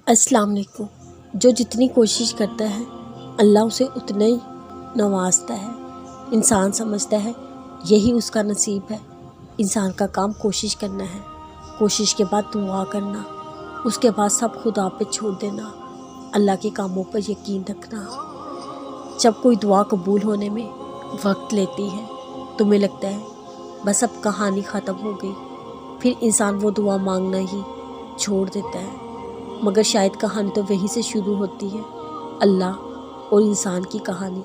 السلام علیکم۔ جو جتنی کوشش کرتا ہے اللہ اسے اتنا ہی نوازتا ہے۔ انسان سمجھتا ہے یہی اس کا نصیب ہے۔ انسان کا کام کوشش کرنا ہے، کوشش کے بعد دعا کرنا، اس کے بعد سب خدا پہ چھوڑ دینا، اللہ کے کاموں پر یقین رکھنا۔ جب کوئی دعا قبول ہونے میں وقت لیتی ہے تمہیں لگتا ہے بس اب کہانی ختم ہو گئی، پھر انسان وہ دعا مانگنا ہی چھوڑ دیتا ہے، مگر شاید کہانی تو وہیں سے شروع ہوتی ہے، اللہ اور انسان کی کہانی۔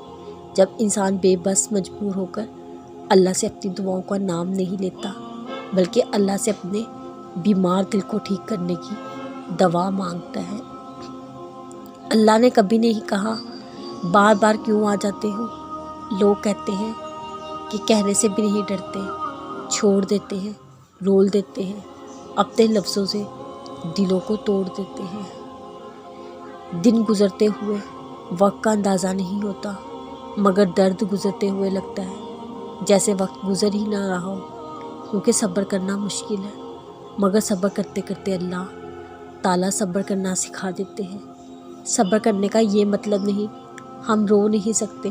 جب انسان بے بس مجبور ہو کر اللہ سے اپنی دعاؤں کا نام نہیں لیتا بلکہ اللہ سے اپنے بیمار دل کو ٹھیک کرنے کی دوا مانگتا ہے۔ اللہ نے کبھی نہیں کہا بار بار کیوں آ جاتے ہو۔ لوگ کہتے ہیں کہ کہنے سے بھی نہیں ڈرتے، چھوڑ دیتے ہیں، رول دیتے ہیں، اپنے لفظوں سے دلوں کو توڑ دیتے ہیں۔ دن گزرتے ہوئے وقت کا اندازہ نہیں ہوتا، مگر درد گزرتے ہوئے لگتا ہے جیسے وقت گزر ہی نہ رہا ہو، کیونکہ صبر کرنا مشکل ہے، مگر صبر کرتے کرتے اللہ تعالیٰ صبر کرنا سکھا دیتے ہیں۔ صبر کرنے کا یہ مطلب نہیں ہم رو نہیں سکتے،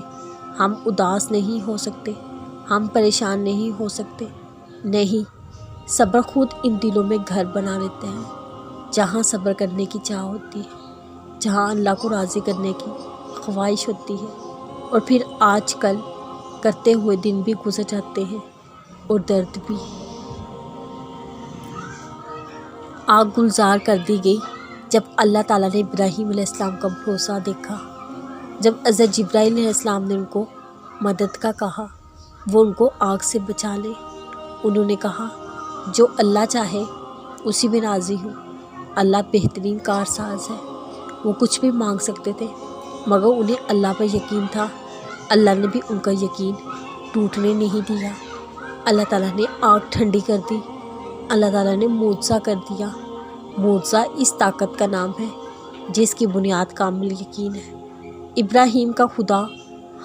ہم اداس نہیں ہو سکتے، ہم پریشان نہیں ہو سکتے، نہیں، صبر خود ان دلوں میں گھر بنا لیتے ہیں جہاں صبر کرنے کی چاہ ہوتی ہے، جہاں اللہ کو راضی کرنے کی خواہش ہوتی ہے، اور پھر آج کل کرتے ہوئے دن بھی گزر جاتے ہیں اور درد بھی۔ آگ گلزار کر دی گئی جب اللہ تعالیٰ نے ابراہیم علیہ السلام کا بھروسہ دیکھا۔ جب حضرت جبرائیل علیہ السلام نے ان کو مدد کا کہا وہ ان کو آگ سے بچا لے، انہوں نے کہا جو اللہ چاہے اسی میں راضی ہوں۔ اللہ بہترین کارساز ہے، وہ کچھ بھی مانگ سکتے تھے مگر انہیں اللہ پر یقین تھا، اللہ نے بھی ان کا یقین ٹوٹنے نہیں دیا۔ اللہ تعالیٰ نے آگ ٹھنڈی کر دی، اللہ تعالیٰ نے معجزہ کر دیا۔ معجزہ اس طاقت کا نام ہے جس کی بنیاد کامل یقین ہے۔ ابراہیم کا خدا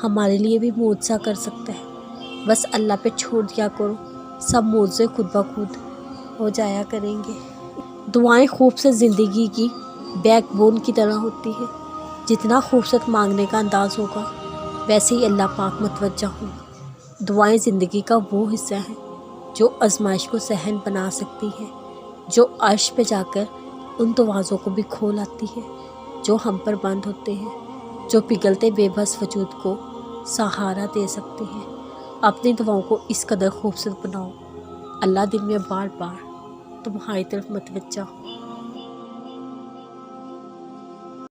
ہمارے لیے بھی معجزہ کر سکتا ہے، بس اللہ پہ چھوڑ دیا کرو، سب معجزے خود بخود ہو جایا کریں گے۔ دعائیں خوبصورت زندگی کی بیک بون کی طرح ہوتی ہے، جتنا خوبصورت مانگنے کا انداز ہوگا ویسے ہی اللہ پاک متوجہ ہوں۔ دعائیں زندگی کا وہ حصہ ہیں جو آزمائش کو صحن بنا سکتی ہیں، جو عرش پہ جا کر ان دروازوں کو بھی کھول آتی ہے جو ہم پر بند ہوتے ہیں، جو پگھلتے بے بس وجود کو سہارا دے سکتے ہیں۔ اپنی دعاؤں کو اس قدر خوبصورت بناؤ اللہ دل میں بار بار تمہاری طرف متوجہ ہو۔